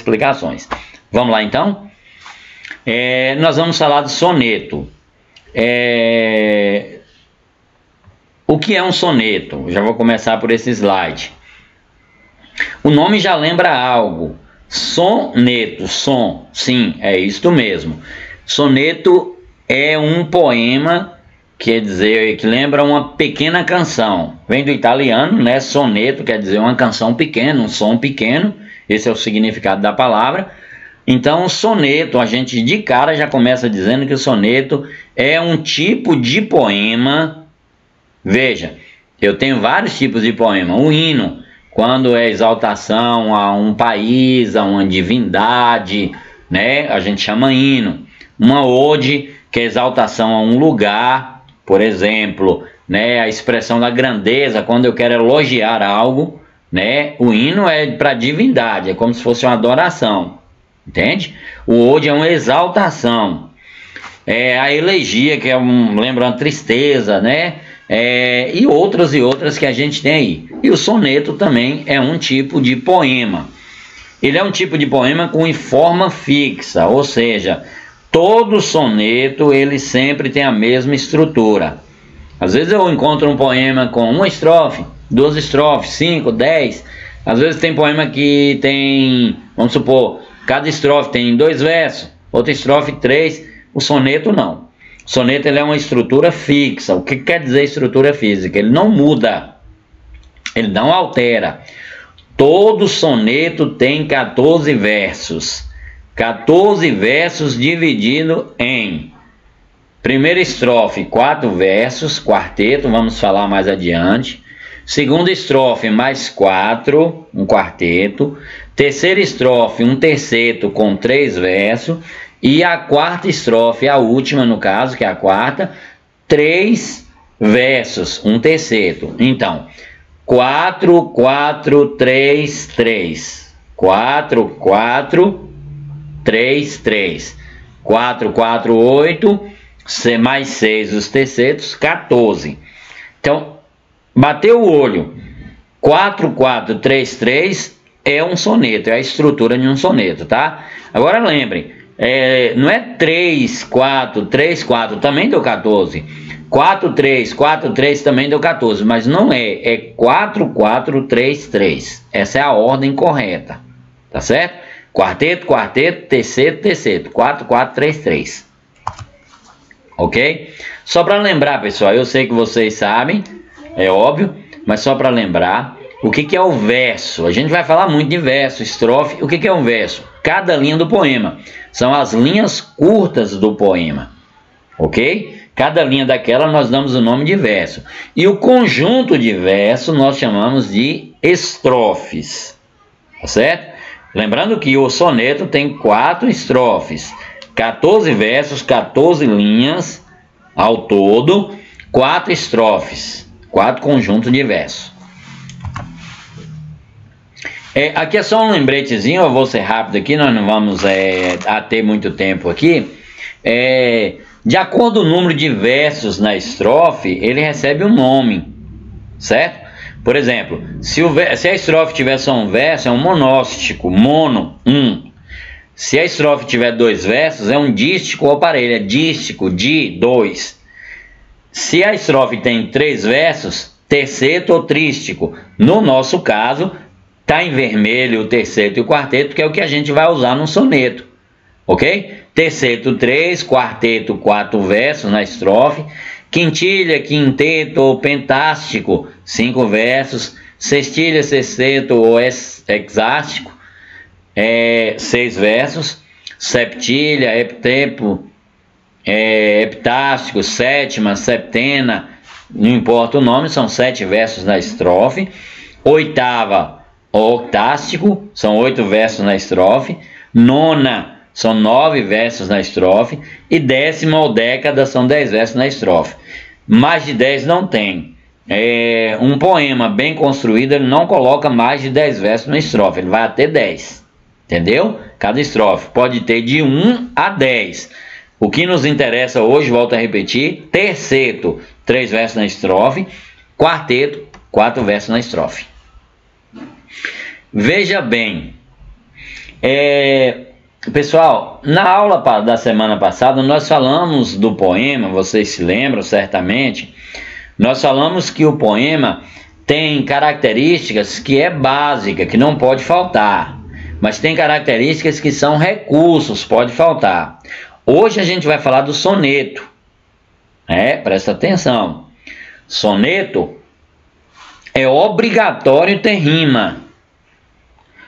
explicações. Vamos lá então? Nós vamos falar de soneto. O que é um soneto? Já vou começar por esse slide. O nome já lembra algo. Soneto, som, sim, é isto mesmo. Soneto é um poema, quer dizer, que lembra uma pequena canção. Vem do italiano, né? Soneto quer dizer uma canção pequena, um som pequeno. Esse é o significado da palavra. Então, o soneto, a gente de cara já começa dizendo que o soneto é um tipo de poema. Veja, eu tenho vários tipos de poema. O hino, quando é exaltação a um país, a uma divindade, né? A gente chama hino. Uma ode, que é exaltação a um lugar, por exemplo, né? A expressão da grandeza, quando eu quero elogiar algo, né? O hino é para divindade, é como se fosse uma adoração. Entende? O ode é uma exaltação. A elegia, que lembra uma tristeza, né? E outras que a gente tem aí. E o soneto também é um tipo de poema. Ele é um tipo de poema com forma fixa, ou seja, todo soneto ele sempre tem a mesma estrutura. Às vezes eu encontro um poema com uma estrofe, 2 estrofes, 5, 10. Às vezes tem poema que tem, vamos supor, cada estrofe tem 2 versos, outra estrofe 3. O soneto não. O soneto ele é uma estrutura fixa. O que quer dizer estrutura física? Ele não muda, ele não altera. Todo soneto tem 14 versos. 14 versos dividido em primeira estrofe, 4 versos, quarteto, vamos falar mais adiante. Segunda estrofe, mais 4, um quarteto. Terceira estrofe, um terceto com 3 versos. E a quarta estrofe, a última no caso, que é a quarta, 3 versos, um terceto. Então, 4, 4, 3, 3. 4, 4, 3, 3. 4, 4, 8. Mais 6 os tercetos, 14. Então, bateu o olho. 4, 4, 3, 3 é um soneto, é a estrutura de um soneto, tá? Agora lembrem, não é 3, 4, 3, 4, também deu 14. 4, 3, 4, 3 também deu 14, mas não é 4, 4, 3, 3. Essa é a ordem correta, tá certo? Quarteto, quarteto, terceto, terceto. 4, 4, 3, 3. Ok? Só para lembrar, pessoal, eu sei que vocês sabem, é óbvio, mas só para lembrar, o que é o verso? A gente vai falar muito de verso, estrofe. O que é um verso? Cada linha do poema. São as linhas curtas do poema. Ok? Cada linha daquela nós damos o nome de verso. E o conjunto de verso nós chamamos de estrofes. Tá certo? Lembrando que o soneto tem 4 estrofes. 14 versos, 14 linhas ao todo, 4 estrofes, 4 conjuntos de versos. Aqui é só um lembretezinho, eu vou ser rápido aqui, nós não vamos ter muito tempo aqui. De acordo com o número de versos na estrofe, ele recebe um nome, certo? Por exemplo, se a estrofe tiver só um verso, é um monóstico, mono, 1. Se a estrofe tiver 2 versos, é um dístico ou parelho, é dístico, di, 2. Se a estrofe tem 3 versos, terceto ou trístico. No nosso caso, está em vermelho o terceto e o quarteto, que é o que a gente vai usar no soneto. Ok? Terceto, 3, quarteto, 4 versos na estrofe. Quintilha, quinteto ou pentástico, 5 versos. Sextilha, sexteto ou hexástico, 6 versos. Septilha, heptempo, heptástico, sétima, septena, não importa o nome, são 7 versos na estrofe. Oitava, octástico, são 8 versos na estrofe. Nona, são 9 versos na estrofe. E décima ou década, são 10 versos na estrofe. Mais de 10 não tem. Um poema bem construído, ele não coloca mais de 10 versos na estrofe, ele vai até 10. Entendeu? Cada estrofe pode ter de 1 a 10. O que nos interessa hoje, volto a repetir, terceto, 3 versos na estrofe. Quarteto, 4 versos na estrofe. Veja bem, Pessoal, na aula da semana passada nós falamos do poema, vocês se lembram certamente, nós falamos que o poema tem características que é básica, que não pode faltar, mas tem características que são recursos, pode faltar. Hoje a gente vai falar do soneto, presta atenção, soneto é obrigatório ter rima,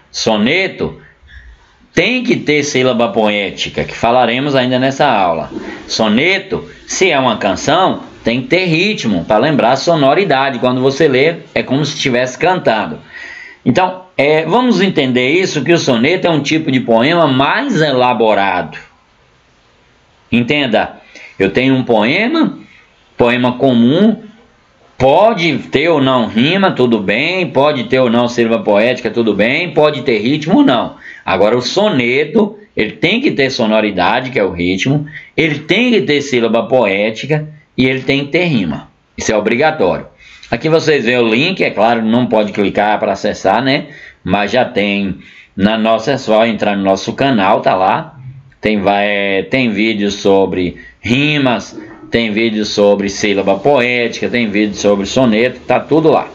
soneto tem que ter sílaba poética, que falaremos ainda nessa aula. Soneto, se é uma canção, tem que ter ritmo, para lembrar a sonoridade. Quando você lê, é como se estivesse cantado. Então, vamos entender isso, que o soneto é um tipo de poema mais elaborado. Entenda, eu tenho um poema comum, pode ter ou não rima, tudo bem, pode ter ou não sílaba poética, tudo bem, pode ter ritmo ou não. Agora o soneto, ele tem que ter sonoridade, que é o ritmo, ele tem que ter sílaba poética e ele tem que ter rima. Isso é obrigatório. Aqui vocês veem o link, é claro, não pode clicar para acessar, né? Mas já tem é só entrar no nosso canal, tá lá. Tem vídeos sobre rimas, tem vídeo sobre sílaba poética, tem vídeo sobre soneto, tá tudo lá.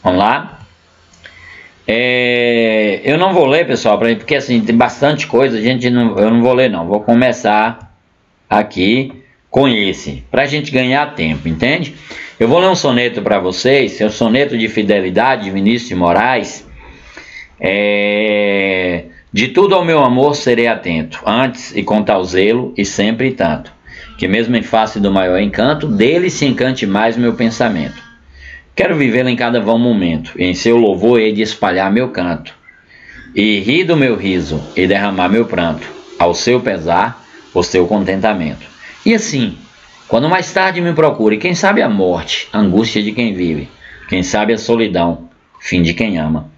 Vamos lá? Eu não vou ler, pessoal, porque assim, tem bastante coisa, eu não vou ler não, vou começar aqui com esse, pra gente ganhar tempo, entende? Eu vou ler um soneto para vocês, é o soneto de fidelidade de Vinícius de Moraes. De tudo ao meu amor serei atento, antes e com tal zelo e sempre tanto, que mesmo em face do maior encanto, dele se encante mais meu pensamento. Quero vivê-lo em cada vão momento, e em seu louvor hei de espalhar meu canto, e rir do meu riso, e derramar meu pranto, ao seu pesar, o seu contentamento. E assim, quando mais tarde me procure, quem sabe a morte, angústia de quem vive, quem sabe a solidão, fim de quem ama,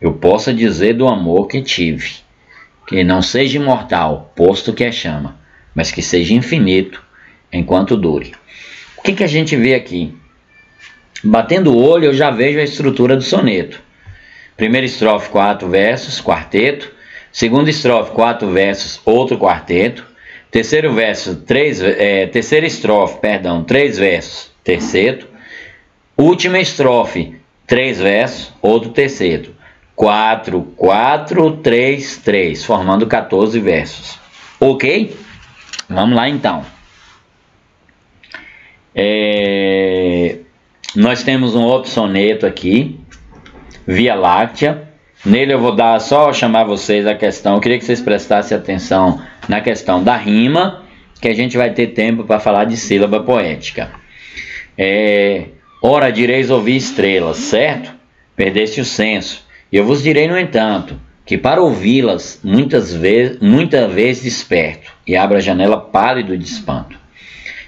eu possa dizer do amor que tive, que não seja imortal, posto que é chama, mas que seja infinito, enquanto dure. O que a gente vê aqui? Batendo o olho, eu já vejo a estrutura do soneto. Primeira estrofe, 4 versos, quarteto. Segunda estrofe, 4 versos, outro quarteto. Terceira estrofe, 3 versos, terceto. Última estrofe, 3 versos, outro terceto. 4, 4, 3, 3, formando 14 versos. Ok? Vamos lá então. Nós temos um outro soneto aqui, Via Láctea. Nele eu vou só chamar vocês a questão, eu queria que vocês prestassem atenção na questão da rima, que a gente vai ter tempo para falar de sílaba poética. Ora direis ouvir estrelas, certo? Perdeste o senso. E eu vos direi, no entanto, que para ouvi-las, muita vez desperto, e abro a janela pálido de espanto.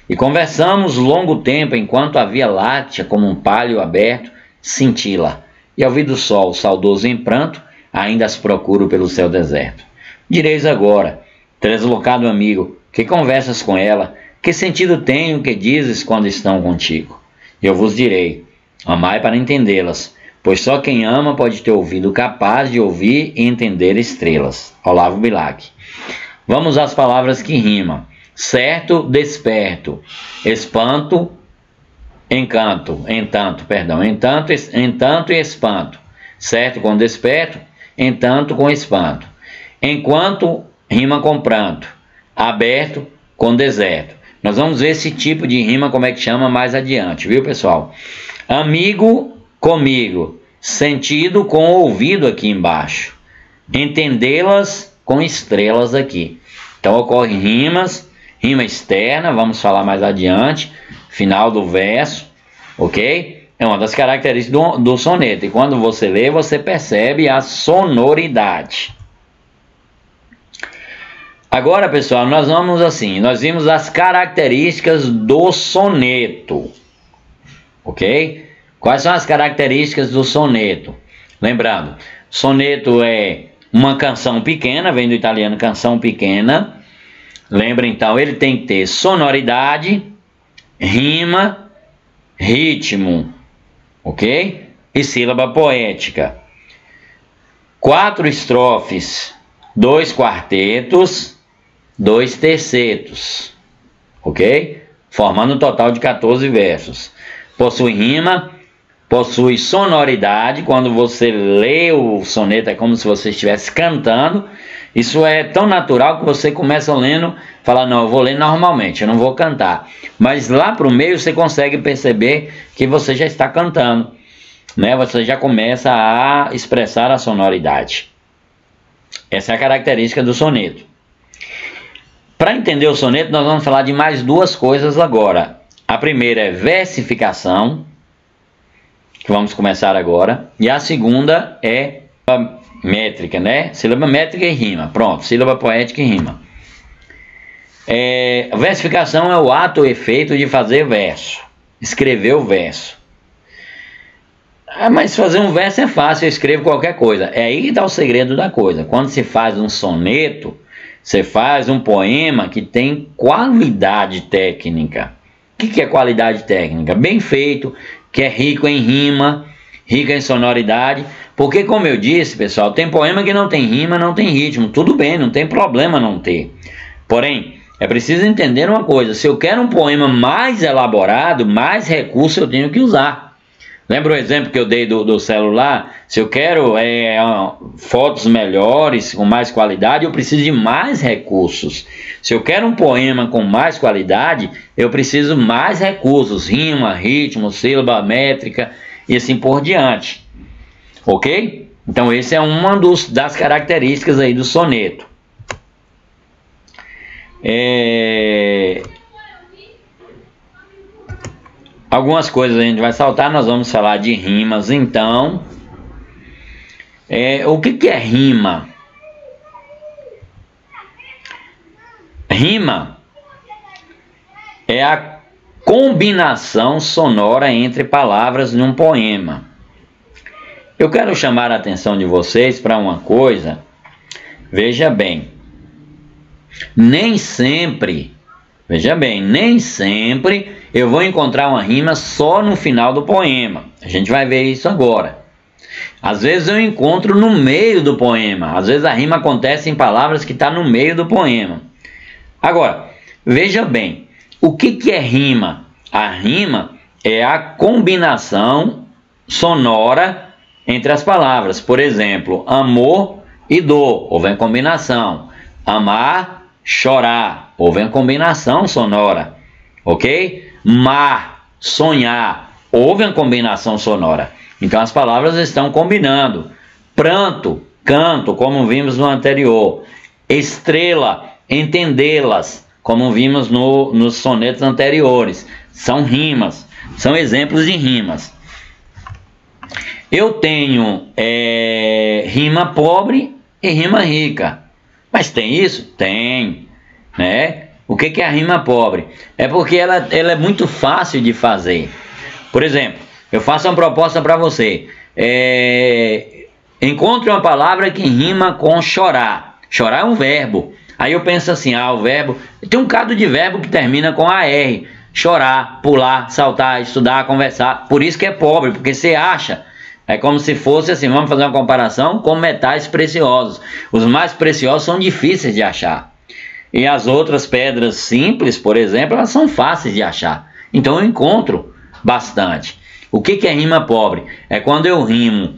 E conversamos longo tempo, enquanto a Via Láctea, como um pálio aberto, cintila. E ao vir do sol, saudoso em pranto, ainda as procuro pelo céu deserto. Direis agora, translocado amigo, que conversas com ela, que sentido tem o que dizes quando estão contigo? E eu vos direi, amai para entendê-las, pois só quem ama pode ter ouvido capaz de ouvir e entender estrelas. Olavo Bilac. Vamos às palavras que rimam. Certo, desperto, espanto, entanto e espanto. Certo com desperto, entanto com espanto. Enquanto rima com pranto, aberto com deserto. Nós vamos ver esse tipo de rima, como é que chama, mais adiante, viu, pessoal? Amigo comigo, sentido com ouvido aqui embaixo. Entendê-las com estrelas aqui. Então ocorrem rimas. Rima externa, vamos falar mais adiante, final do verso, ok? É uma das características do soneto, e quando você lê, você percebe a sonoridade. Agora, pessoal, nós vimos as características do soneto, ok? Quais são as características do soneto? Lembrando, soneto é uma canção pequena, vem do italiano canção pequena. Lembra então, ele tem que ter sonoridade, rima, ritmo, ok? E sílaba poética. 4 estrofes, 2 quartetos, 2 tercetos, ok? Formando um total de 14 versos. Possui rima, possui sonoridade. Quando você lê o soneto é como se você estivesse cantando. Isso é tão natural que você começa lendo, fala, não, eu vou ler normalmente, eu não vou cantar. Mas lá para o meio você consegue perceber que você já está cantando, né? Você já começa a expressar a sonoridade. Essa é a característica do soneto. Para entender o soneto, nós vamos falar de mais 2 coisas agora. A primeira é versificação, que vamos começar agora. E a segunda é métrica, né? Sílaba métrica e rima. Pronto, sílaba poética e rima. Versificação é o ato ou efeito de fazer verso, escrever o verso. Mas fazer um verso é fácil, eu escrevo qualquer coisa. É aí que está o segredo da coisa. Quando se faz um soneto, você faz um poema que tem qualidade técnica. O que é qualidade técnica? Bem feito, que é rico em rima, rico em sonoridade. Porque, como eu disse, pessoal, tem poema que não tem rima, não tem ritmo. Tudo bem, não tem problema não ter. Porém, é preciso entender uma coisa. Se eu quero um poema mais elaborado, mais recurso eu tenho que usar. Lembra o exemplo que eu dei do celular? Se eu quero fotos melhores, com mais qualidade, eu preciso de mais recursos. Se eu quero um poema com mais qualidade, eu preciso mais recursos. Rima, ritmo, sílaba, métrica e assim por diante. Ok? Então esse é uma das características aí do soneto. Algumas coisas a gente vai saltar, nós vamos falar de rimas então. O que é rima? Rima é a combinação sonora entre palavras num poema. Eu quero chamar a atenção de vocês para uma coisa. Veja bem, nem sempre eu vou encontrar uma rima só no final do poema. A gente vai ver isso agora. Às vezes eu encontro no meio do poema. Às vezes a rima acontece em palavras que estão no meio do poema. Agora, veja bem, o que é rima? A rima é a combinação sonora entre as palavras. Por exemplo, amor e dor, houve a combinação. Amar, chorar, houve a combinação sonora. Ok? Mar, sonhar, houve a combinação sonora. Então as palavras estão combinando. Pranto, canto, como vimos no anterior. Estrela, entendê-las, como vimos nos sonetos anteriores. São rimas, são exemplos de rimas. Eu tenho rima pobre e rima rica. Mas tem isso? Tem, né? O que é a rima pobre? É porque ela é muito fácil de fazer. Por exemplo, eu faço uma proposta para você. Encontre uma palavra que rima com chorar. Chorar é um verbo. Aí eu penso assim, o verbo... Tem um bocado de verbo que termina com AR. Chorar, pular, saltar, estudar, conversar. Por isso que é pobre, porque você acha... É como se fosse assim, vamos fazer uma comparação com metais preciosos. Os mais preciosos são difíceis de achar. E as outras pedras simples, por exemplo, elas são fáceis de achar. Então eu encontro bastante. O que é rima pobre? É quando eu rimo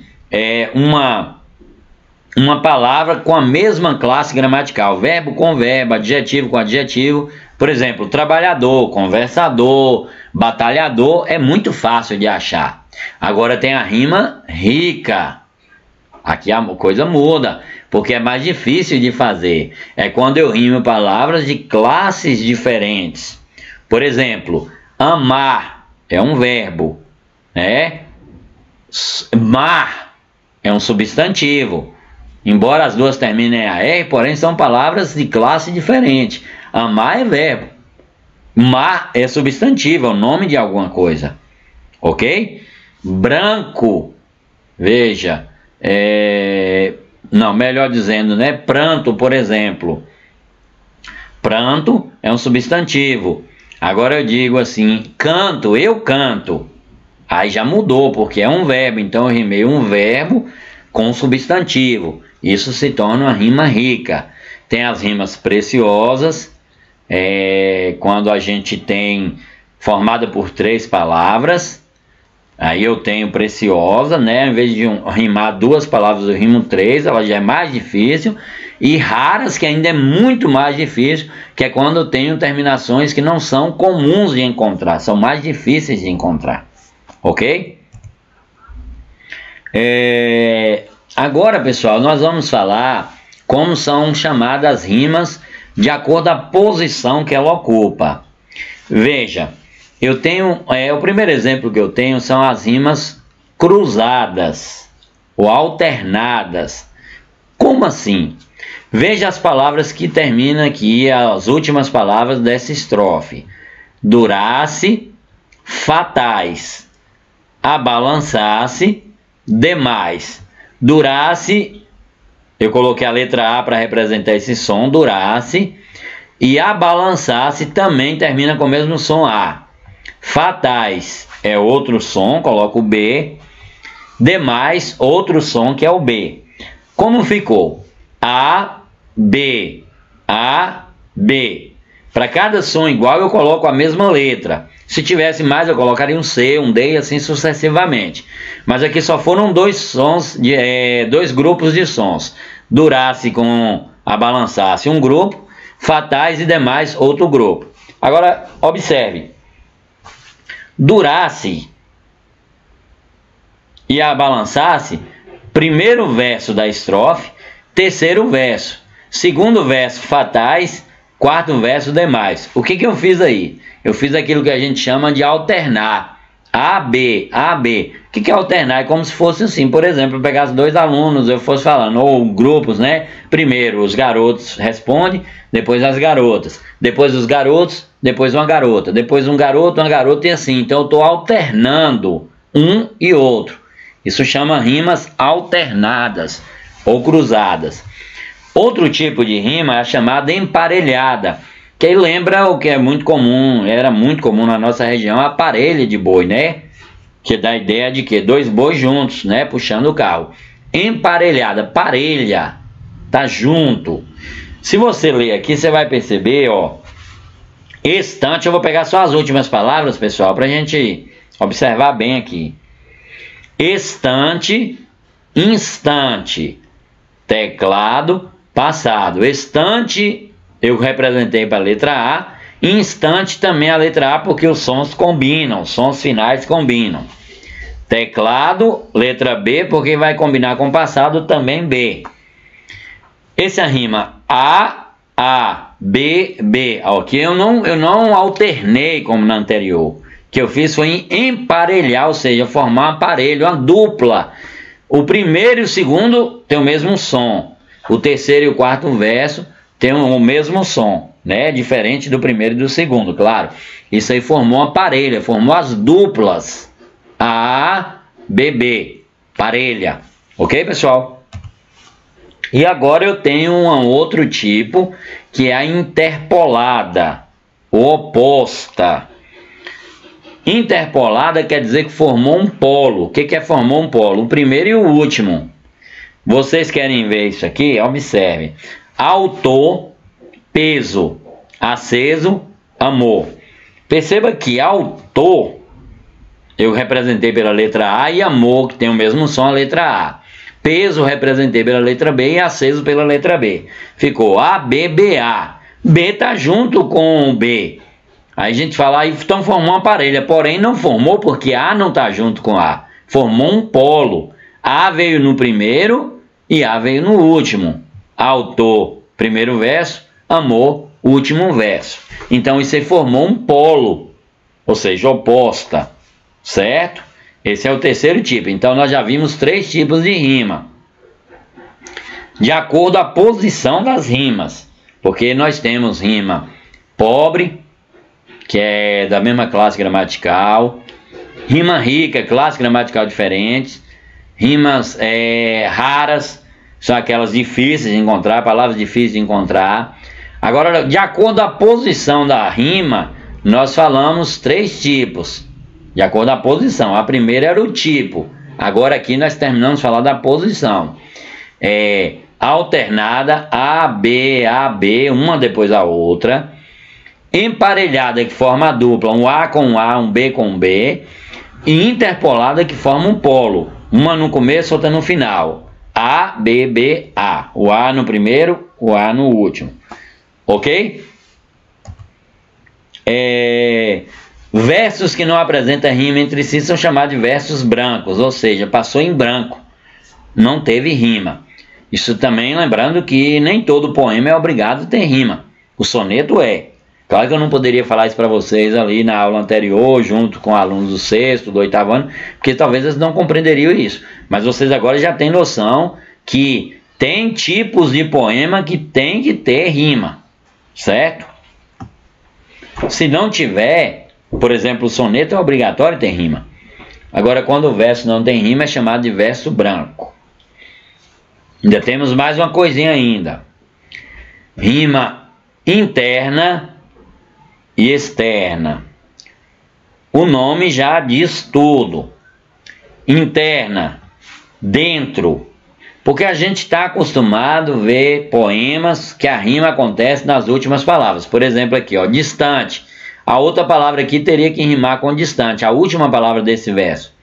uma palavra com a mesma classe gramatical. Verbo com verbo, adjetivo com adjetivo. Por exemplo, trabalhador, conversador, batalhador, é muito fácil de achar. Agora tem a rima rica. Aqui a coisa muda, porque é mais difícil de fazer. É quando eu rimo palavras de classes diferentes. Por exemplo, amar é um verbo, né? Mar é um substantivo. Embora as duas terminem em AR, porém são palavras de classe diferente. Amar é verbo. Mar é substantivo, é o nome de alguma coisa. Ok? Branco, veja, não, melhor dizendo, né? Pranto, por exemplo. Pranto é um substantivo. Agora eu digo assim, canto, eu canto. Aí já mudou, porque é um verbo. Então eu rimei um verbo com substantivo. Isso se torna uma rima rica. Tem as rimas preciosas, quando a gente tem formada por 3 palavras. Aí eu tenho preciosa, né? Em vez de rimar 2 palavras, eu rimo 3, ela já é mais difícil. E raras, que ainda é muito mais difícil, que é quando eu tenho terminações que não são comuns de encontrar, são mais difíceis de encontrar. Ok? Agora, pessoal, nós vamos falar como são chamadas rimas de acordo com a posição que ela ocupa. Veja, eu tenho, o primeiro exemplo que eu tenho são as rimas cruzadas ou alternadas. Como assim? Veja as palavras que terminam aqui, as últimas palavras dessa estrofe. Durasse, fatais, abalançasse, demais. Durasse, eu coloquei a letra A para representar esse som, durasse. E abalançasse também termina com o mesmo som A. Fatais é outro som, coloco o B. Demais, outro som que é o B. Como ficou? A, B, A, B. Para cada som igual eu coloco a mesma letra. Se tivesse mais eu colocaria um C, um D e assim sucessivamente. Mas aqui só foram 2 sons, 2 grupos de sons. Durasse com abalançasse um grupo, fatais e demais outro grupo. Agora observe. Durasse e abalançasse, primeiro verso da estrofe, terceiro verso, segundo verso fatais, quarto verso demais. O que eu fiz aí? Eu fiz aquilo que a gente chama de alternar. A, B, A, B. O que é alternar? É como se fosse assim, por exemplo, eu pegasse 2 alunos, eu fosse falando, ou grupos, né? Primeiro os garotos respondem, depois as garotas, depois os garotos, depois uma garota, depois um garoto, uma garota e assim. Então eu estou alternando um e outro. Isso chama rimas alternadas ou cruzadas. Outro tipo de rima é a chamada emparelhada, que aí lembra o que é muito comum, era muito comum na nossa região, a parelha de boi, né? Que dá a ideia de que 2 bois juntos, né? Puxando o carro. Emparelhada, parelha, tá junto. Se você ler aqui, você vai perceber, ó. Estante, eu vou pegar só as últimas palavras, pessoal, pra gente observar bem aqui. Estante, instante, teclado, passado. Estante eu representei para a letra A, instante também a letra A, porque os sons combinam, os sons finais combinam. Teclado, letra B, porque vai combinar com passado, também B. Essa rima A, B, B. Aqui eu não alternei como na anterior. O que eu fiz foi emparelhar, ou seja, formar um aparelho, uma dupla. O primeiro e o segundo tem o mesmo som. O terceiro e o quarto verso tem o mesmo som, né? Diferente do primeiro e do segundo, claro. Isso aí formou uma parelha, formou as duplas. A, B, B. Parelha. Ok, pessoal? E agora eu tenho um outro tipo, que é a interpolada, oposta. Interpolada quer dizer que formou um polo. O que é formou um polo? O primeiro e o último. Vocês querem ver isso aqui? Observe. Autor, peso, aceso, amor. Perceba que autor eu representei pela letra A e amor, que tem o mesmo som, a letra A. Peso representei pela letra B e aceso pela letra B. Ficou A, B, B, A. B tá junto com o B. Aí a gente fala, então formou uma parelha, porém não formou porque A não tá junto com A. Formou um polo. A veio no primeiro e A veio no último. Autor, primeiro verso, amor, último verso. Então isso aí formou um polo, ou seja, oposta, certo? Esse é o terceiro tipo. Então nós já vimos 3 tipos de rima, de acordo com a posição das rimas, porque nós temos rima pobre, que é da mesma classe gramatical, rima rica, classe gramatical diferentes, rimas raras, são aquelas difíceis de encontrar, palavras difíceis de encontrar. Agora, de acordo com a posição da rima, nós falamos 3 tipos, de acordo com a posição. A primeira era o tipo, Agora aqui nós terminamos de falar da posição. Alternada, A, B, uma depois da outra. Emparelhada, que forma a dupla, um A com um A, um B com um B. E interpolada, que forma um polo, uma no começo, outra no final. A, B, B, A. O A no primeiro, o A no último. Ok? Versos que não apresentam rima entre si são chamados de versos brancos, ou seja, passou em branco, não teve rima. Isso também lembrando que nem todo poema é obrigado a ter rima. O soneto é. Claro que eu não poderia falar isso para vocês ali na aula anterior, junto com alunos do 6º, do 8º ano, porque talvez eles não compreenderiam isso. Mas vocês agora já têm noção que tem tipos de poema que tem que ter rima, certo? Se não tiver, por exemplo, o soneto é obrigatório ter rima. Agora, quando o verso não tem rima, é chamado de verso branco. Ainda temos mais uma coisinha ainda. Rima interna e externa. O nome já diz tudo. Interna, dentro. Porque a gente está acostumado a ver poemas que a rima acontece nas últimas palavras. Por exemplo aqui, ó, distante. A outra palavra aqui teria que rimar com distante, a última palavra desse verso.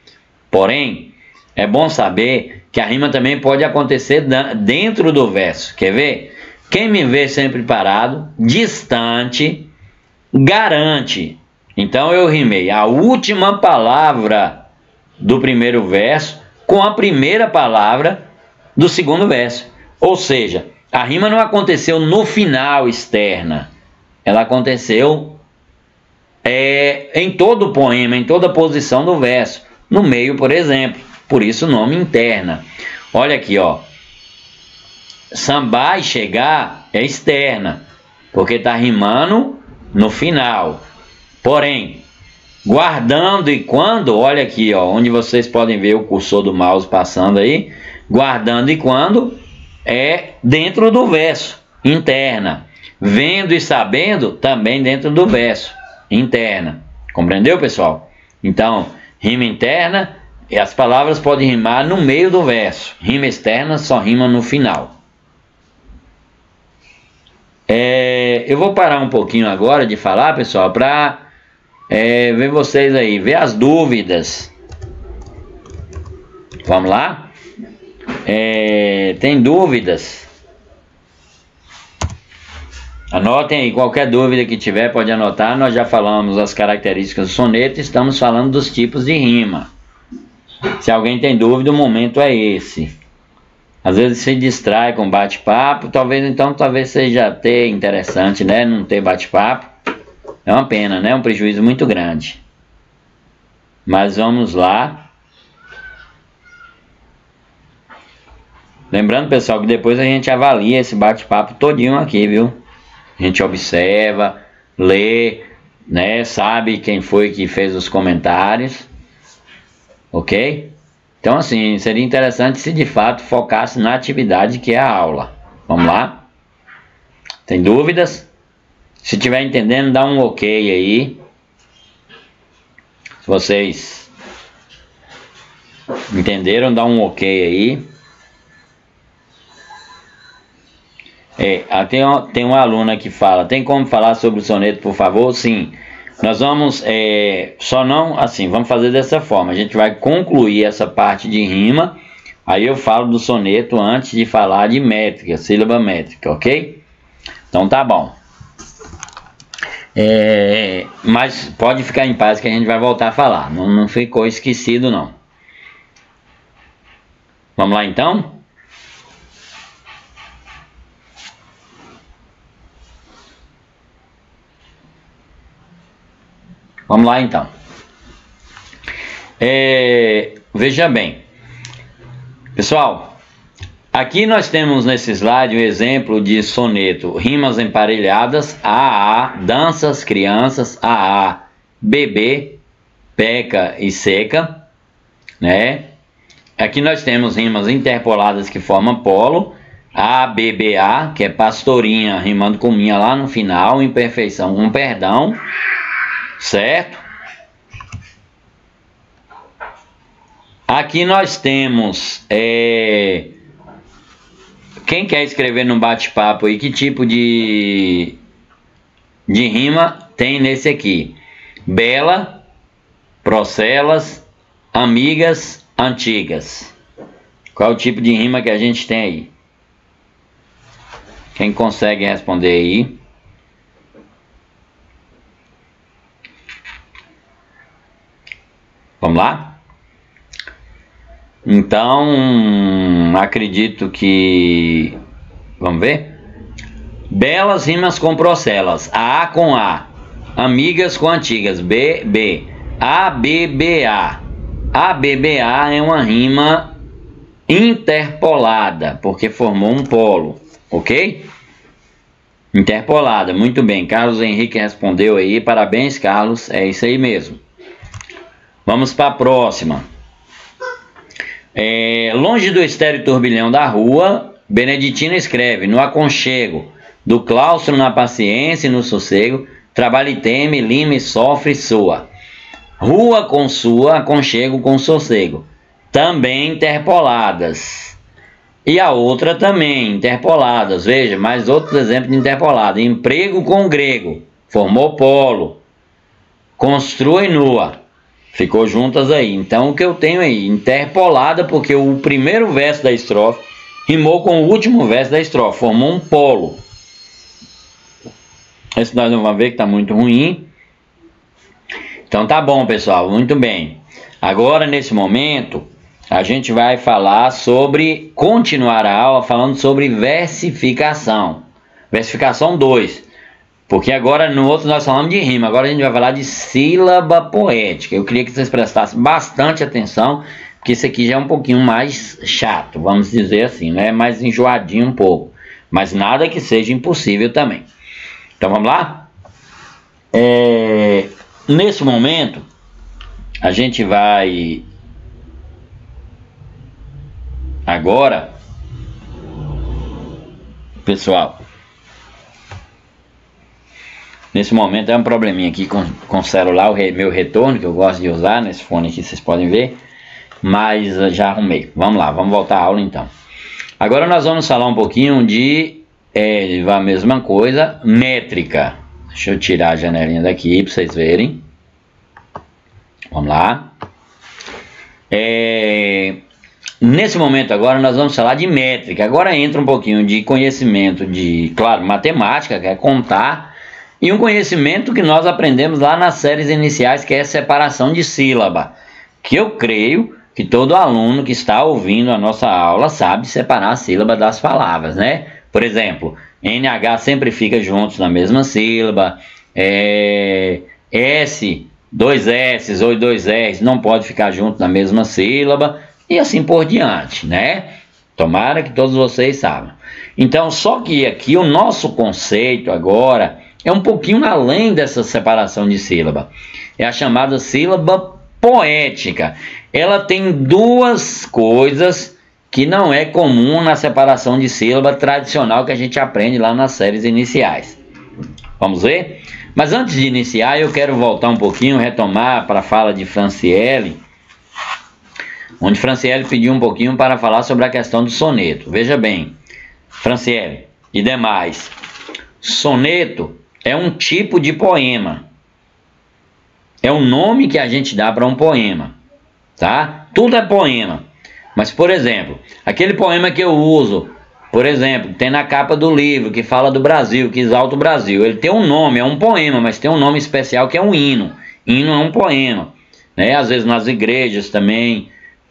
Porém, é bom saber que a rima também pode acontecer dentro do verso. Quer ver? Quem me vê sempre parado, distante, garante. Então eu rimei a última palavra do primeiro verso com a primeira palavra do segundo verso. Ou seja, a rima não aconteceu no final externa. Ela aconteceu em todo o poema, em toda a posição do verso. No meio, por exemplo. Por isso o nome interna. Olha aqui, ó. Sambar e chegar é externa, porque está rimando no final. Porém, guardando e quando, olha aqui, ó, onde vocês podem ver o cursor do mouse passando aí, guardando e quando é dentro do verso, interna. Vendo e sabendo, também dentro do verso, interna. Compreendeu, pessoal? Então, rima interna, e as palavras podem rimar no meio do verso. Rima externa só rima no final. Eu vou parar um pouquinho agora de falar, pessoal, para ver vocês aí, ver as dúvidas. Vamos lá? Tem dúvidas? Anotem aí, qualquer dúvida que tiver pode anotar. Nós já falamos as características do soneto, estamos falando dos tipos de rima. Se alguém tem dúvida, o momento é esse. Às vezes se distrai com bate-papo, talvez seja até interessante, né? Não ter bate-papo. É uma pena, né? Um prejuízo muito grande. Mas vamos lá. Lembrando, pessoal, que depois a gente avalia esse bate-papo todinho aqui, viu? A gente observa, lê, né? Sabe quem foi que fez os comentários. Ok? Então, assim, seria interessante se de fato focasse na atividade que é a aula. Vamos lá? Tem dúvidas? Se estiver entendendo, dá um ok aí. Se vocês entenderam, dá um ok aí. Tem uma aluna que fala, tem como falar sobre o soneto, por favor? Sim. Nós vamos, vamos fazer dessa forma. A gente vai concluir essa parte de rima. Aí eu falo do soneto antes de falar de métrica, sílaba métrica, ok? Então tá bom. Mas pode ficar em paz que a gente vai voltar a falar. Não ficou esquecido, não. Vamos lá, então? Vamos lá, então. Veja bem. Pessoal, aqui nós temos nesse slide um exemplo de soneto. Rimas emparelhadas, A, danças, crianças, A, bebê, peca e seca, né? Aqui nós temos rimas interpoladas que formam polo. A, B, B, A, que é pastorinha rimando com minha lá no final, imperfeição com perdão. Certo? Aqui nós temos, quem quer escrever no bate-papo aí, que tipo de rima tem nesse aqui? Bela, procelas, amigas, antigas. Qual é o tipo de rima que a gente tem aí? Quem consegue responder aí? Vamos lá? Então, acredito que... Vamos ver? Belas rimas com procelas. A com A. Amigas com antigas. B, B. A, B, B, A. A, B, B, A é uma rima interpolada, porque formou um polo. Ok? Interpolada. Muito bem. Carlos Henrique respondeu aí. Parabéns, Carlos. É isso aí mesmo. Vamos para a próxima. Longe do estéreo turbilhão da rua, Beneditina escreve: no aconchego do claustro, na paciência e no sossego, trabalha e teme, lima e sofre sua. Rua com sua, aconchego com sossego. Também interpoladas. E a outra também, interpoladas. Veja, mais outros exemplos de interpolado. Emprego com grego, formou polo. Construa e nua. Ficou juntas aí. Então o que eu tenho aí? Interpolada, porque o primeiro verso da estrofe rimou com o último verso da estrofe. Formou um polo. Esse nós não vamos ver que está muito ruim. Então tá bom, pessoal. Muito bem. Agora, nesse momento, a gente vai falar sobre... Continuar a aula falando sobre versificação. Versificação 2. Porque agora no outro nós falamos de rima, agora a gente vai falar de sílaba poética. Eu queria que vocês prestassem bastante atenção, porque isso aqui já é um pouquinho mais chato, vamos dizer assim, né? Mais enjoadinho um pouco, mas nada que seja impossível também. Então vamos lá? Nesse momento, a gente vai agora, pessoal... Nesse momento é um probleminha aqui com o celular, meu retorno, que eu gosto de usar nesse fone aqui, vocês podem ver. Mas já arrumei. Vamos lá, vamos voltar à aula então. Agora nós vamos falar um pouquinho de a mesma coisa, métrica. Deixa eu tirar a janelinha daqui para vocês verem. Vamos lá. Nesse momento agora nós vamos falar de métrica. Agora entra um pouquinho de conhecimento de, claro, matemática, que é contar. E um conhecimento que nós aprendemos lá nas séries iniciais, que é separação de sílaba. Que eu creio que todo aluno que está ouvindo a nossa aula sabe separar a sílaba das palavras, né? Por exemplo, NH sempre fica juntos na mesma sílaba. S, dois S ou dois R's não pode ficar junto na mesma sílaba. E assim por diante, né? Tomara que todos vocês saibam. Então, só que aqui o nosso conceito agora... é um pouquinho além dessa separação de sílaba. É a chamada sílaba poética. Ela tem duas coisas que não é comum na separação de sílaba tradicional que a gente aprende lá nas séries iniciais. Vamos ver? Mas antes de iniciar, eu quero voltar um pouquinho, retomar para a fala de Franciele, onde Franciele pediu um pouquinho para falar sobre a questão do soneto. Veja bem, Franciele e demais, soneto é um tipo de poema. É o nome que a gente dá para um poema, tá? Tudo é poema. Mas, por exemplo, aquele poema que eu uso, por exemplo, tem na capa do livro, que fala do Brasil, que exalta o Brasil. Ele tem um nome, é um poema, mas tem um nome especial que é um hino. Hino é um poema, né? Às vezes nas igrejas também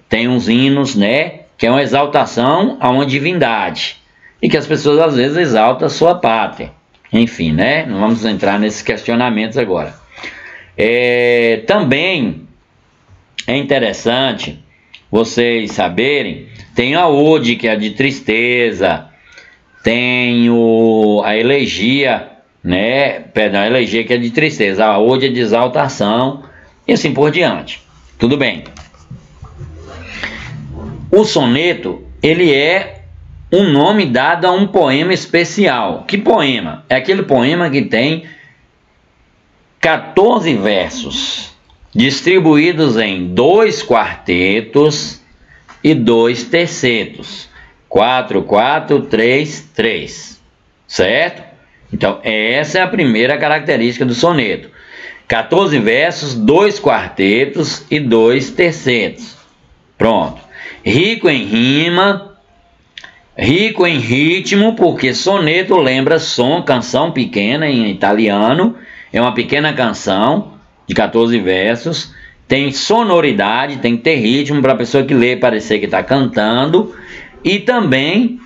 tem uns hinos, né? Que é uma exaltação a uma divindade. E que as pessoas às vezes exaltam a sua pátria. Enfim, né? Não vamos entrar nesses questionamentos agora. Também é interessante vocês saberem, tem a ode, que é de tristeza, tem a elegia, né? Perdão, a elegia que é de tristeza, a ode é de exaltação, e assim por diante. Tudo bem. O soneto, ele é um nome dado a um poema especial. Que poema? É aquele poema que tem 14 versos. distribuídos em 2 quartetos e 2 tercetos. 4, 4, 3, 3. Certo? Então, essa é a primeira característica do soneto. 14 versos, 2 quartetos e 2 tercetos. Pronto. Rico em rima, rico em ritmo, porque soneto lembra som, canção pequena em italiano. É uma pequena canção de 14 versos. Tem sonoridade, tem que ter ritmo para a pessoa que lê parecer que está cantando. E também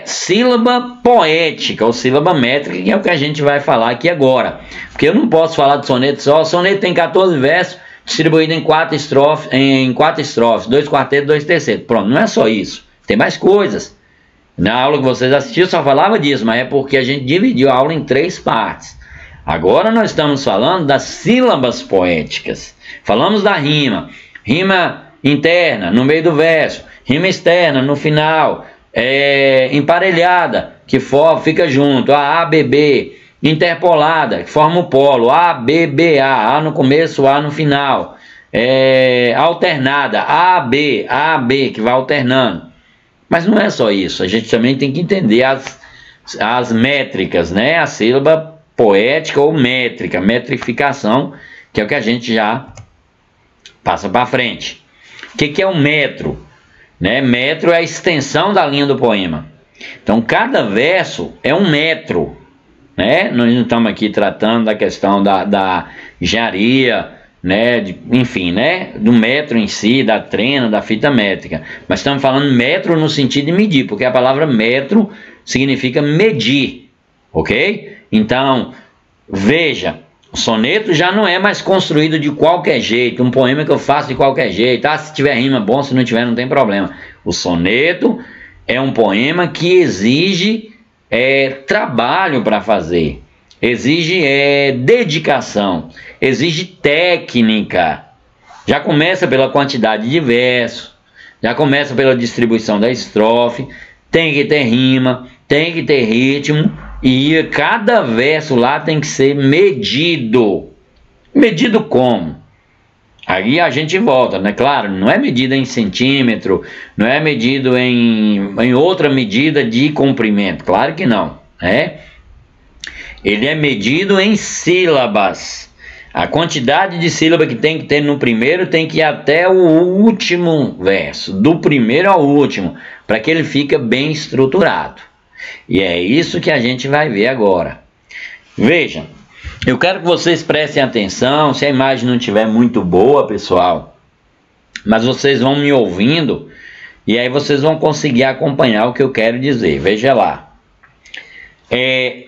sílaba poética ou sílaba métrica, que é o que a gente vai falar aqui agora. Porque eu não posso falar de soneto só. O soneto tem 14 versos, distribuído em 4 estrofes, 2 quartetos, 2 tercetos. Pronto, não é só isso. Tem mais coisas. Na aula que vocês assistiram só falava disso, mas é porque a gente dividiu a aula em 3 partes. Agora nós estamos falando das sílabas poéticas. Falamos da rima. Rima interna, no meio do verso. Rima externa, no final. Emparelhada, que fica junto. A, B, B. Interpolada, que forma o polo. A, B, B, A. A no começo, A no final. Alternada. A, B, que vai alternando. Mas não é só isso. A gente também tem que entender as métricas, né? A sílaba poética ou métrica, metrificação, que é o que a gente já passa para frente. O que é um metro? Metro é a extensão da linha do poema. Então, cada verso é um metro. Nós não estamos aqui tratando da questão da engenharia, enfim, do metro em si, da trena, da fita métrica. Mas estamos falando metro no sentido de medir, porque a palavra metro significa medir, ok? Então, veja, o soneto já não é mais construído de qualquer jeito, um poema que eu faço de qualquer jeito. Se tiver rima, bom, se não tiver, não tem problema. O soneto é um poema que exige trabalho para fazer, exige dedicação, exige técnica. Já começa pela quantidade de versos, já começa pela distribuição da estrofe, tem que ter rima, tem que ter ritmo, e cada verso lá tem que ser medido. Medido como? Aí a gente volta, Claro, não é medido em centímetro, não é medido em outra medida de comprimento, claro que não, Ele é medido em sílabas. A quantidade de sílaba que tem que ter no primeiro tem que ir até o último verso, do primeiro ao último, para que ele fique bem estruturado. E é isso que a gente vai ver agora. Veja, eu quero que vocês prestem atenção. Se a imagem não estiver muito boa, pessoal, mas vocês vão me ouvindo e aí vocês vão conseguir acompanhar o que eu quero dizer. Veja lá.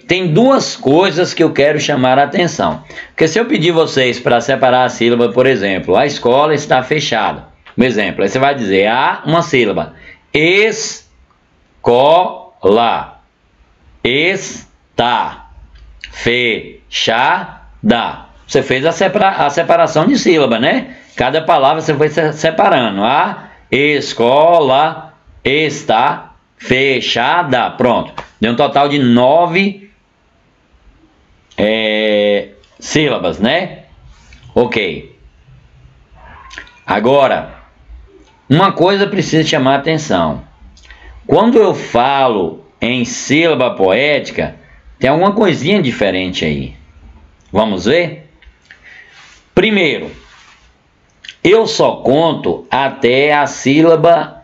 Tem 2 coisas que eu quero chamar a atenção. Porque se eu pedir vocês para separar a sílaba, por exemplo, a escola está fechada. Um exemplo, aí você vai dizer uma sílaba. Escola. Está fechada. Você fez a separação de sílaba, Cada palavra você foi separando. A escola está fechada. Pronto. Deu um total de 9 sílabas, Ok. Agora, uma coisa precisa chamar a atenção. Quando eu falo em sílaba poética, tem alguma coisinha diferente aí. Vamos ver? Primeiro, eu só conto até a sílaba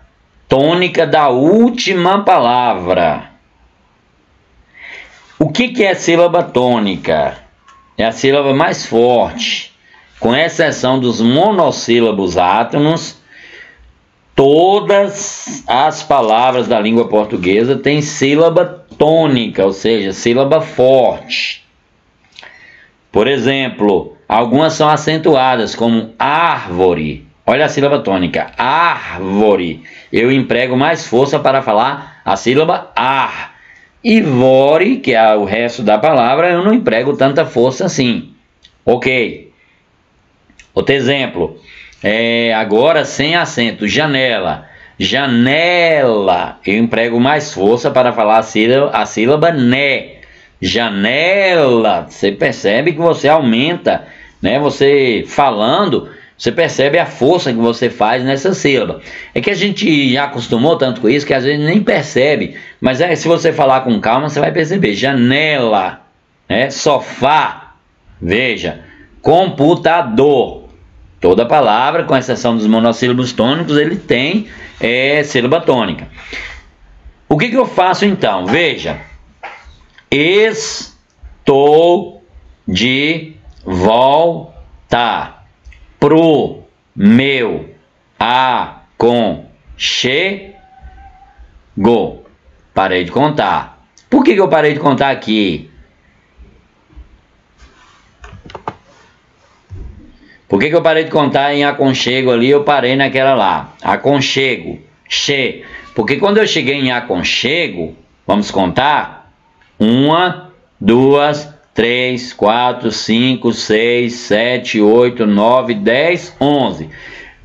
tônica da última palavra. O que é sílaba tônica? É a sílaba mais forte. Com exceção dos monossílabos átonos, todas as palavras da língua portuguesa têm sílaba tônica, ou seja, sílaba forte. Por exemplo, algumas são acentuadas, como árvore. Olha a sílaba tônica, árvore. Eu emprego mais força para falar a sílaba ar. E vore, que é o resto da palavra, eu não emprego tanta força assim. Ok. Outro exemplo. Agora sem acento, janela. Janela, eu emprego mais força para falar a sílaba né. Janela, você percebe que você aumenta, Você falando, Você percebe a força que você faz nessa sílaba. É que a gente já acostumou tanto com isso que às vezes nem percebe. Mas se você falar com calma, você vai perceber. Janela, né? Sofá, veja, computador. Toda palavra, com exceção dos monossílabos tônicos, ele tem sílaba tônica. O que eu faço então? Veja, estou de volta pro meu aconchego. Parei de contar. Por que eu parei de contar aqui? Por que eu parei de contar em aconchego ali? Eu parei naquela lá. Aconchego. Che. Porque quando eu cheguei em aconchego, vamos contar? 1, 2, 3, 4, 5, 6, 7, 8, 9, 10, 11.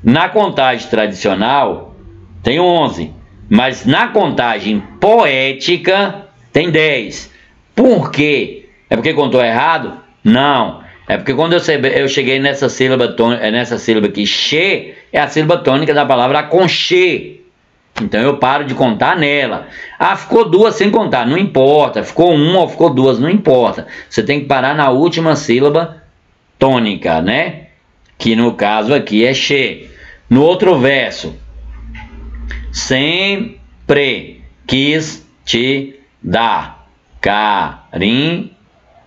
Na contagem tradicional tem 11, mas na contagem poética tem 10. Por quê? É porque contou errado? Não. É porque quando eu cheguei nessa sílaba aqui, che, é a sílaba tônica da palavra aconchego. Então eu paro de contar nela. Ah, ficou 2 sem contar, não importa. Ficou 1 ou ficou 2, não importa. Você tem que parar na última sílaba tônica, né? Que no caso aqui é che. No outro verso, sempre quis te dar carinho.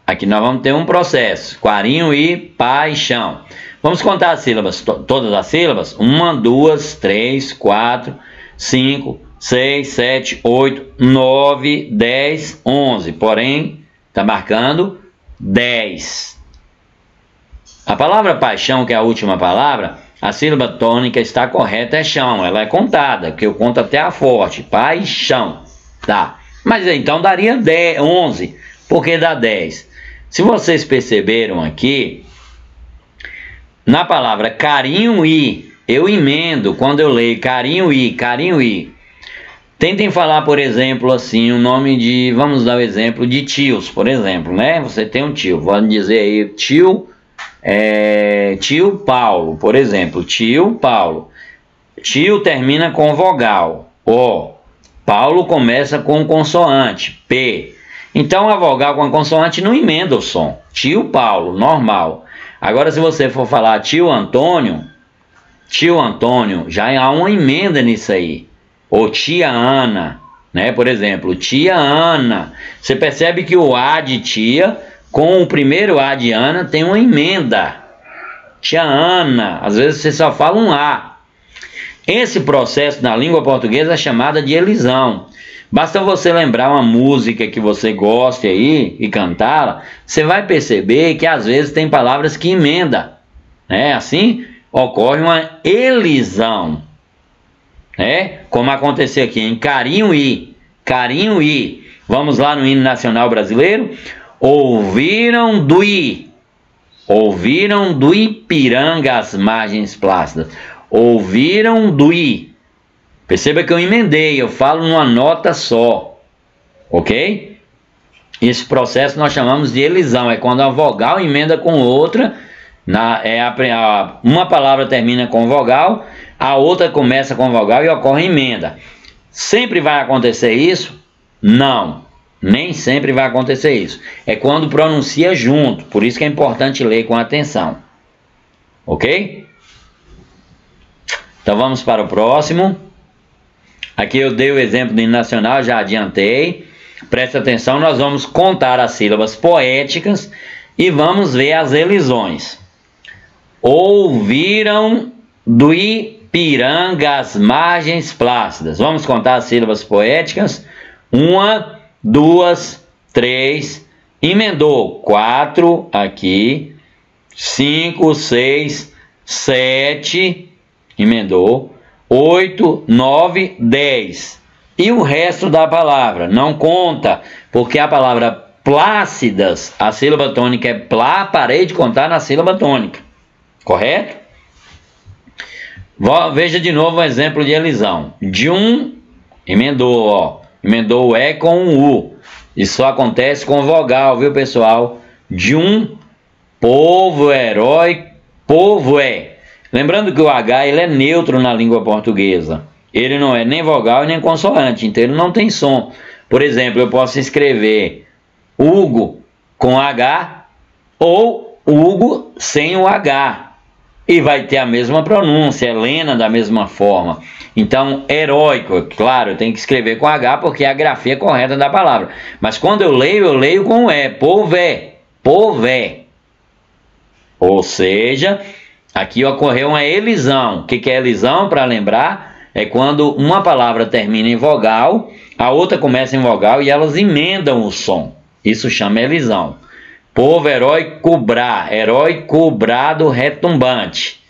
Aqui nós vamos ter um processo, carinho e paixão. Vamos contar as sílabas, todas as sílabas? 1, 2, 3, 4, 5, 6, 7, 8, 9, 10, 11. Porém, está marcando 10. A palavra paixão, que é a última palavra, a sílaba tônica está correta, é chão. Ela é contada, porque eu conto até a forte. Paixão. Tá. Mas então daria 10, 11. Por que dá 10? Se vocês perceberam aqui, na palavra carinho e, eu emendo quando eu leio carinho e. Tentem falar, por exemplo, assim, o nome de, vamos dar o exemplo de tios, por exemplo, né? Você tem um tio, vamos dizer aí, tio Paulo, por exemplo, tio Paulo. Tio termina com vogal, O. Paulo começa com consoante, P. Então a vogal com a consoante não emenda o som. Tio Paulo, normal. Agora se você for falar tio Antônio, já há uma emenda nisso aí. Ou tia Ana, né? Por exemplo, tia Ana. Você percebe que o A de tia com o primeiro A de Ana tem uma emenda. Tia Ana. Às vezes você só fala um A. Esse processo na língua portuguesa é chamado de elisão. Basta você lembrar uma música que você goste aí e cantá-la, você vai perceber que às vezes tem palavras que emendam, né? Assim ocorre uma elisão, né? Como aconteceu aqui em carinho e. Vamos lá no hino nacional brasileiro. Ouviram do Ipiranga as margens plácidas. Ouviram do I. Perceba que eu emendei, eu falo numa nota só, ok? Esse processo nós chamamos de elisão, é quando a vogal emenda com outra, uma palavra termina com vogal, a outra começa com vogal e ocorre emenda. Sempre vai acontecer isso? Não, nem sempre vai acontecer isso. É quando pronuncia junto, por isso que é importante ler com atenção, ok? Então vamos para o próximo. Aqui eu dei o exemplo do hino nacional, já adiantei. Presta atenção, nós vamos contar as sílabas poéticas e vamos ver as elisões. Ouviram do Ipiranga as margens plácidas. Vamos contar as sílabas poéticas. 1, 2, 3. Emendou 4 aqui. 5, 6, 7. Emendou. 8, 9, 10. E o resto da palavra não conta, porque a palavra plácidas, a sílaba tônica é plá, parei de contar na sílaba tônica. Correto? Veja de novo um exemplo de elisão. De um, emendou, ó. Emendou o E com um U. Isso só acontece com vogal, viu, pessoal? De um, povo, herói, povo é. Lembrando que o H ele é neutro na língua portuguesa. Ele não é nem vogal e nem consoante, então ele não tem som. Por exemplo, eu posso escrever Hugo com H ou Hugo sem o H. E vai ter a mesma pronúncia, Helena da mesma forma. Então, heróico, claro, eu tenho que escrever com H porque é a grafia correta da palavra. Mas quando eu leio com E, pové, pové. Ou seja, aqui ocorreu uma elisão. O que é elisão, para lembrar? É quando uma palavra termina em vogal, a outra começa em vogal e elas emendam o som. Isso chama elisão. Povo, herói, cobrado, retumbante.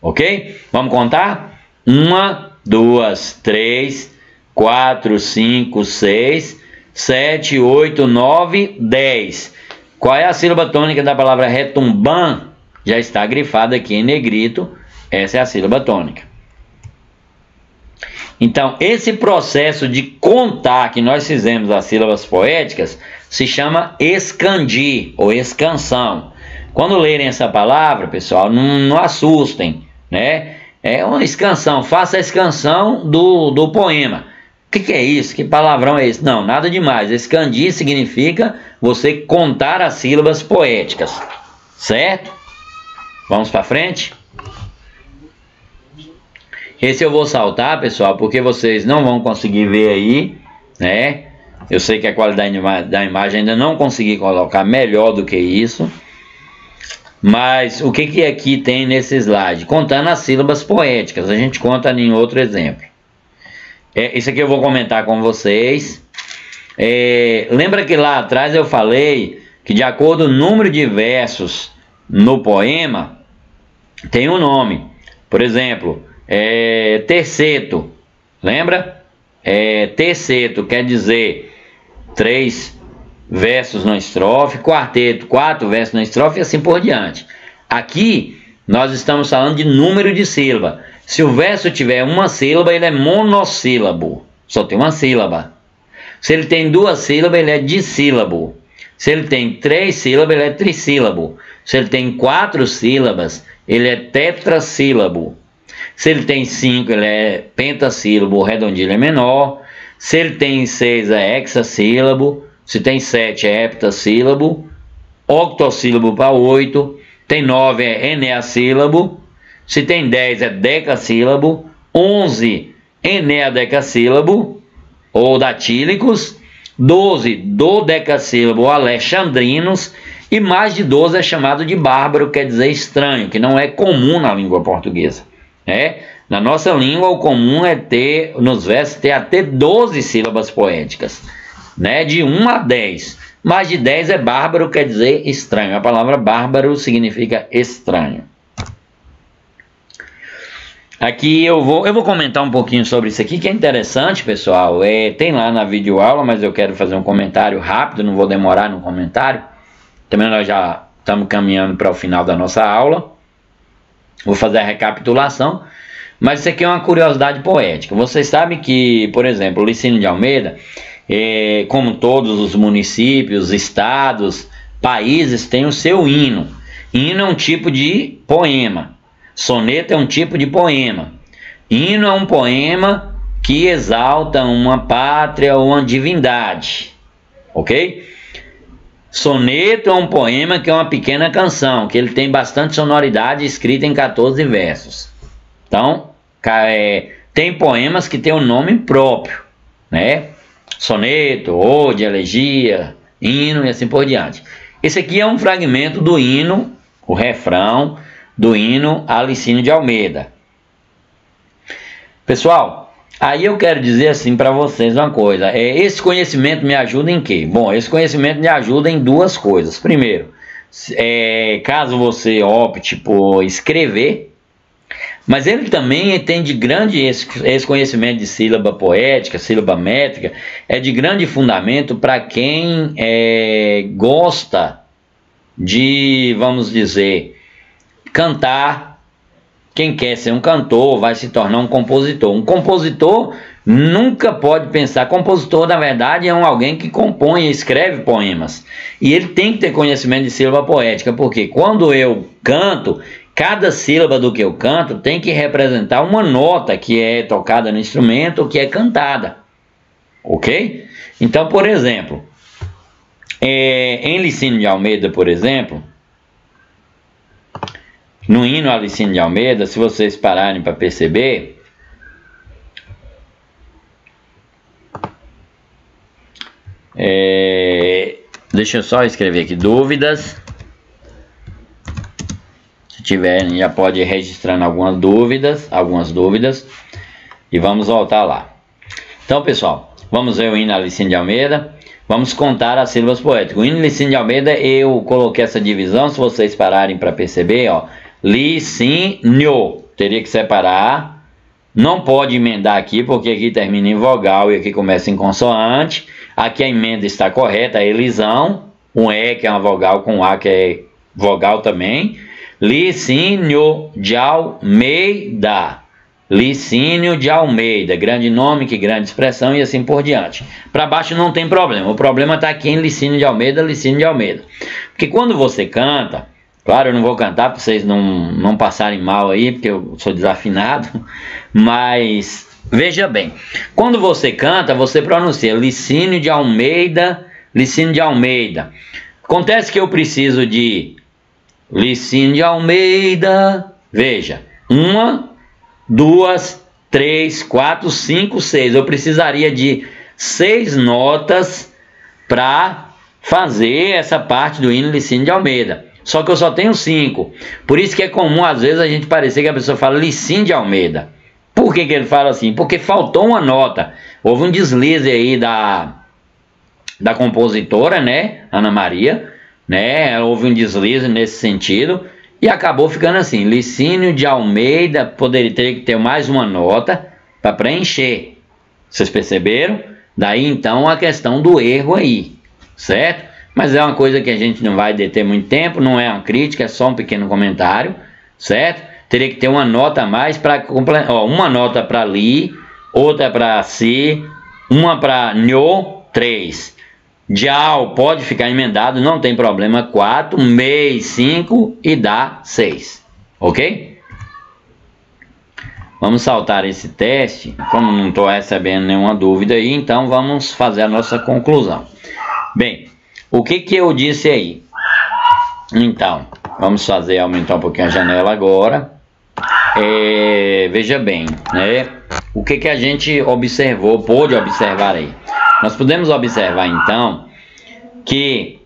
Ok? Vamos contar? 1, 2, 3, 4, 5, 6, 7, 8, 9, 10. Qual é a sílaba tônica da palavra retumban? Já está grifada aqui em negrito. Essa é a sílaba tônica. Então, esse processo de contar que nós fizemos as sílabas poéticas se chama escandir ou escansão. Quando lerem essa palavra, pessoal, não assustem, né? É uma escansão, faça a escansão do poema. O que é isso? Que palavrão é esse? Não, nada demais. Escandir significa você contar as sílabas poéticas, certo? Vamos para frente? Esse eu vou saltar, pessoal, porque vocês não vão conseguir ver aí, né? Eu sei que a qualidade da imagem ainda não consegui colocar melhor do que isso. Mas o que aqui tem nesse slide? Contando as sílabas poéticas. A gente conta em outro exemplo. Isso aqui eu vou comentar com vocês. Lembra que lá atrás eu falei que de acordo com o número de versos no poema, tem um nome. Por exemplo, terceto. Lembra? Terceto quer dizer 3 versos na estrofe, quarteto, 4 versos na estrofe e assim por diante. Aqui nós estamos falando de número de sílaba. Se o verso tiver uma sílaba, ele é monossílabo, só tem uma sílaba. Se ele tem 2 sílabas, ele é dissílabo. Se ele tem 3 sílabas, ele é trissílabo. Se ele tem 4 sílabas, ele é tetrassílabo. Se ele tem 5, ele é pentassílabo, o redondilho é menor. Se ele tem 6, é hexassílabo. Se tem 7, é heptassílabo. Octossílabo para 8. Tem 9, é eneassílabo. Se tem 10, é decassílabo. 11, eneadecassílabo, ou datílicos. 12, dodecassílabo, alexandrinos. E mais de 12 é chamado de bárbaro, quer dizer estranho, que não é comum na língua portuguesa. Na nossa língua, o comum é ter, nos versos, ter até 12 sílabas poéticas, né? De 1 a 10. Mais de 10 é bárbaro, quer dizer estranho. A palavra bárbaro significa estranho. Aqui eu vou comentar um pouquinho sobre isso aqui, que é interessante, pessoal. Tem lá na videoaula, mas eu quero fazer um comentário rápido, não vou demorar no comentário. Também nós já estamos caminhando para o final da nossa aula. Vou fazer a recapitulação, mas isso aqui é uma curiosidade poética. Vocês sabem que, por exemplo, o Licínio de Almeida, como todos os municípios, estados, países, tem o seu hino. Hino é um tipo de poema. Soneto é um tipo de poema. Hino é um poema que exalta uma pátria ou uma divindade. Ok? Soneto é um poema que é uma pequena canção, que ele tem bastante sonoridade, escrita em 14 versos. Então, tem poemas que tem um nome próprio, né? Soneto, ode, elegia, hino e assim por diante. Esse aqui é um fragmento do hino, o refrão do hino a Licínio de Almeida. Pessoal, aí eu quero dizer assim para vocês uma coisa. Esse conhecimento me ajuda em quê? Bom, esse conhecimento me ajuda em 2 coisas. Primeiro, caso você opte por escrever, mas ele também tem de grande, esse conhecimento de sílaba poética, sílaba métrica, é de grande fundamento para quem gosta de, vamos dizer, cantar. Quem quer ser um cantor vai se tornar um compositor. Um compositor nunca pode pensar. Compositor, na verdade, é alguém que compõe e escreve poemas. E ele tem que ter conhecimento de sílaba poética, porque quando eu canto, cada sílaba do que eu canto tem que representar uma nota que é tocada no instrumento ou que é cantada. Ok? Então, por exemplo, em Licínio de Almeida, por exemplo, no hino a Licínio de Almeida, se vocês pararem para perceber, deixa eu só escrever aqui, dúvidas. Se tiverem, já pode ir registrando algumas dúvidas, e vamos voltar lá. Então, pessoal, vamos ver o hino a Licínio de Almeida. Vamos contar as sílabas poéticas. O hino Licínio de Almeida, eu coloquei essa divisão, se vocês pararem para perceber, ó, Licínio, teria que separar, não pode emendar aqui, porque aqui termina em vogal e aqui começa em consoante. Aqui a emenda está correta, é elisão, um E que é uma vogal com A que é vogal também. Licínio de Almeida. Licínio de Almeida, grande nome, que grande expressão e assim por diante. Para baixo não tem problema, o problema está aqui em Licínio de Almeida, Licínio de Almeida. Porque quando você canta, claro, eu não vou cantar para vocês não passarem mal aí, porque eu sou desafinado, mas veja bem, quando você canta, você pronuncia Licínio de Almeida, Licínio de Almeida. Acontece que eu preciso de Licínio de Almeida, veja, 1, 2, 3, 4, 5, 6. Eu precisaria de 6 notas para fazer essa parte do hino Licínio de Almeida. Só que eu só tenho 5. Por isso que é comum, às vezes, a gente parecer que a pessoa fala Licínio de Almeida. Por que ele fala assim? Porque faltou uma nota. Houve um deslize aí da compositora, né? Ana Maria, né? Houve um deslize nesse sentido. E acabou ficando assim, Licínio de Almeida, poderia ter que ter mais uma nota para preencher. Vocês perceberam? Daí então a questão do erro aí, certo? Mas é uma coisa que a gente não vai deter muito tempo, não é uma crítica, é só um pequeno comentário, certo? Teria que ter uma nota a mais para completar, uma nota para Li, outra para Si, uma para Nho, 3. Dial pode ficar emendado, não tem problema, 4, Mei, 5 e dá 6, ok? Vamos saltar esse teste, como não estou recebendo nenhuma dúvida aí, então vamos fazer a nossa conclusão. Bem, o que eu disse aí? Então, vamos fazer, aumentar um pouquinho a janela agora. Veja bem, né? O que a gente observou, pôde observar aí? Nós podemos observar, então, que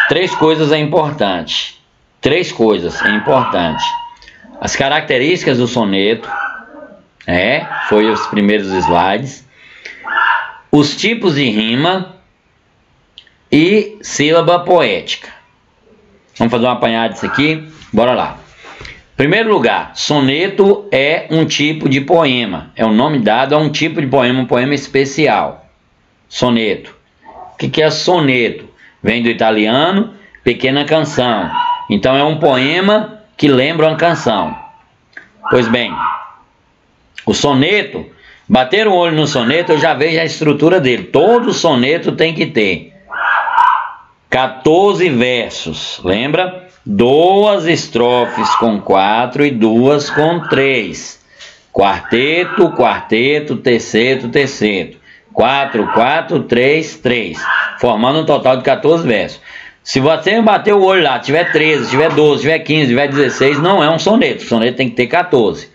3 coisas é importante. 3 coisas é importante. As características do soneto, foi os primeiros slides. Os tipos de rima e sílaba poética. Vamos fazer uma apanhada disso aqui? Bora lá. Em primeiro lugar, soneto é um tipo de poema. É o nome dado a um tipo de poema, um poema especial. Soneto. O que é soneto? Vem do italiano, pequena canção. Então é um poema que lembra uma canção. Pois bem, o soneto, bater o olho no soneto, eu já vejo a estrutura dele. Todo soneto tem que ter 14 versos, lembra? 2 estrofes com 4 e 2 com 3. Quarteto, quarteto, terceto, terceto. 4, 4, 3, 3, formando um total de 14 versos. Se você bater o olho lá, tiver 13, tiver 12, tiver 15, tiver 16, não é um soneto. O soneto tem que ter 14.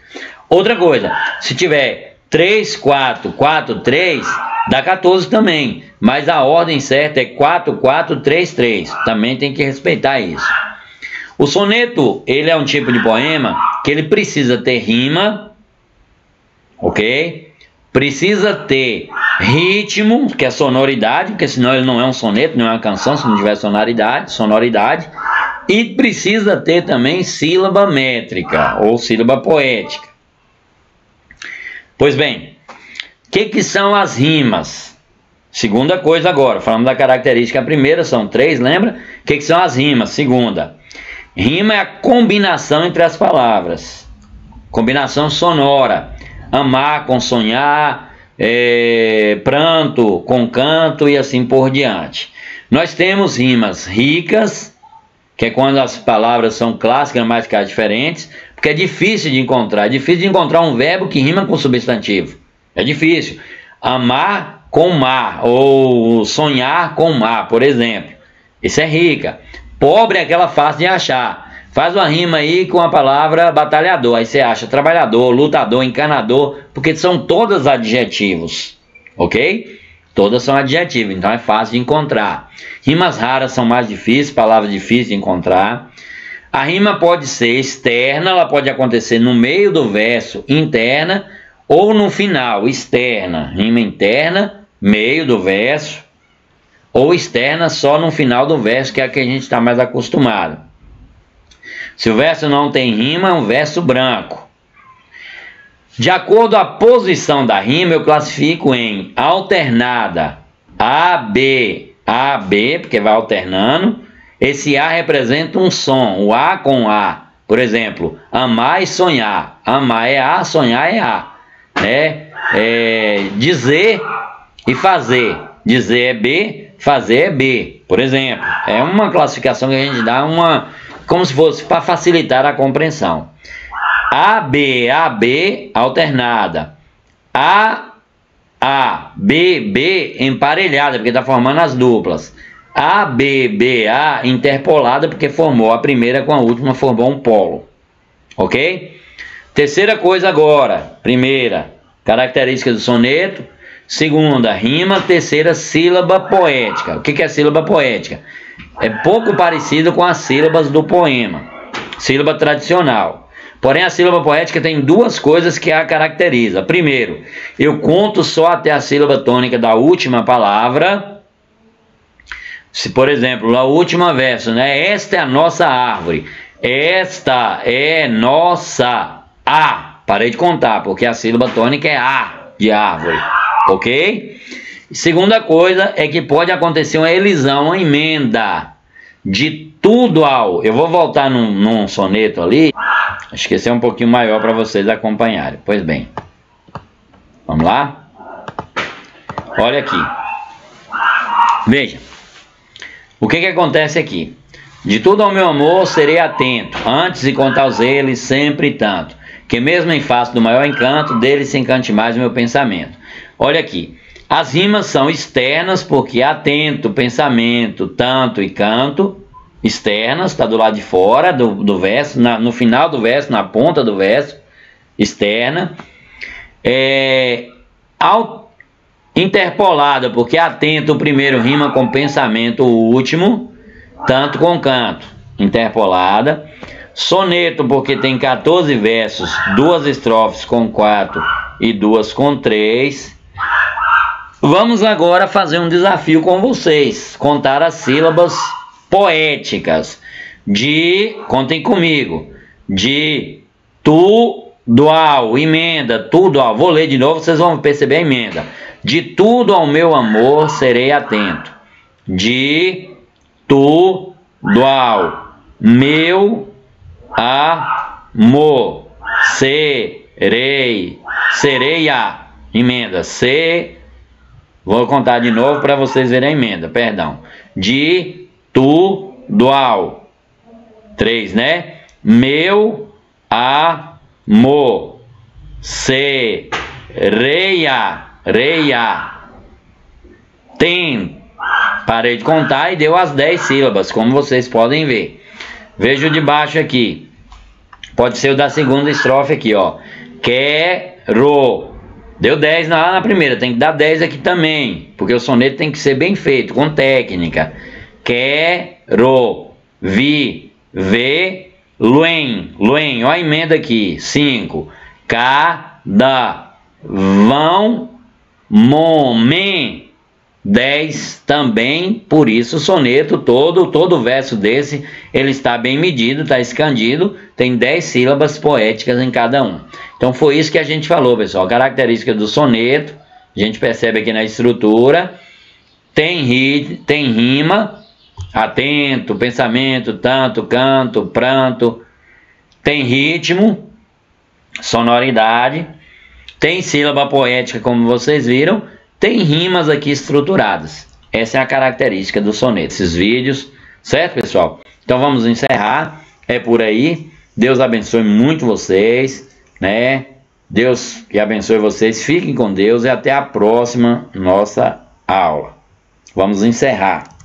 Outra coisa, se tiver 3, 4, 4, 3, dá 14 também. Mas a ordem certa é 4, 4, 3, 3. Também tem que respeitar isso. O soneto, ele é um tipo de poema que ele precisa ter rima, ok? Precisa ter ritmo, que é sonoridade, porque senão ele não é um soneto, não é uma canção, se não tiver sonoridade. E precisa ter também sílaba métrica, ou sílaba poética. Pois bem, o que são as rimas? Segunda coisa agora, falando da característica primeira, são 3, lembra? O que são as rimas? Segunda, rima é a combinação entre as palavras. Combinação sonora. Amar com sonhar, pranto com canto e assim por diante. Nós temos rimas ricas que é quando as palavras são clássicas, gramaticais diferentes, porque é difícil de encontrar. É difícil de encontrar um verbo que rima com substantivo. É difícil. Amar com mar, ou sonhar com mar, por exemplo. Isso é rica. Pobre é aquela fácil de achar. Faz uma rima aí com a palavra batalhador. Aí você acha trabalhador, lutador, encanador, porque são todas adjetivos. Ok? Todas são adjetivos, então é fácil de encontrar. Rimas raras são mais difíceis, palavras difíceis de encontrar. A rima pode ser externa, ela pode acontecer no meio do verso, interna, ou no final, externa. Rima interna, meio do verso, ou externa só no final do verso, que é a que a gente está mais acostumado. Se o verso não tem rima, é um verso branco. De acordo com a posição da rima, eu classifico em alternada, A, B, porque vai alternando. Esse A representa um som, o A com A. Por exemplo, amar e sonhar. Amar é A, sonhar é A. Dizer e fazer. Dizer é B, fazer é B. Por exemplo, é uma classificação que a gente dá como se fosse para facilitar a compreensão. A, B, alternada. A, B, emparelhada, porque está formando as duplas. A, B, A, interpolada, porque formou a primeira com a última, formou um polo. Ok? Terceira coisa agora. Primeira, característica do soneto. Segunda, rima. Terceira, sílaba poética. O que é sílaba poética? É pouco parecido com as sílabas do poema. Sílaba tradicional. Porém, a sílaba poética tem duas coisas que a caracteriza. Primeiro, eu conto só até a sílaba tônica da última palavra. Se, por exemplo, na última verso, né? Esta é a nossa árvore. Esta é nossa A. Parei de contar, porque a sílaba tônica é A de árvore. Ok? Segunda coisa é que pode acontecer uma elisão, uma emenda de tudo ao. Eu vou voltar num soneto ali. Acho que esse é um pouquinho maior para vocês acompanharem. Pois bem, vamos lá? Olha aqui. Veja. O que acontece aqui? De tudo ao meu amor serei atento, antes de contar os eles sempre tanto, que mesmo em face do maior encanto, dele se encante mais o meu pensamento. Olha aqui. As rimas são externas, porque atento, pensamento, tanto e canto. Externas, está do lado de fora do verso, no final do verso, na ponta do verso, externa. Interpolada, porque atento o primeiro rima com pensamento, o último, tanto com canto, interpolada. Soneto, porque tem 14 versos, 2 estrofes com 4 e 2 com 3. Vamos agora fazer um desafio com vocês, contar as sílabas poéticas contem comigo, de tudo ao, emenda, tudo ao, vou ler de novo, vocês vão perceber a emenda. De tudo ao meu amor serei atento, de tudo ao meu amor serei a, emenda, vou contar de novo para vocês verem a emenda, perdão, de tudo ao, 3, né? Meu amor serei tem. Parei de contar e deu as 10 sílabas, como vocês podem ver. Veja o de baixo aqui. Pode ser o da segunda estrofe aqui, ó. Quero. Deu 10 na primeira, tem que dar 10 aqui também, porque o soneto tem que ser bem feito, com técnica. Quero viver luen. Olha a emenda aqui. 5. Cada vão momento. 10 também, por isso o soneto todo verso desse, ele está bem medido, está escandido, tem 10 sílabas poéticas em cada um. Então foi isso que a gente falou, pessoal. Característica do soneto, a gente percebe aqui na estrutura, tem rima, atento, pensamento, tanto, canto, pranto, tem ritmo, sonoridade, tem sílaba poética, como vocês viram, tem rimas aqui estruturadas. Essa é a característica do soneto. Esses vídeos Certo, pessoal? Então vamos encerrar. É por aí. Deus abençoe muito vocês, né? Deus que abençoe vocês. Fiquem com Deus e até a próxima nossa aula. Vamos encerrar.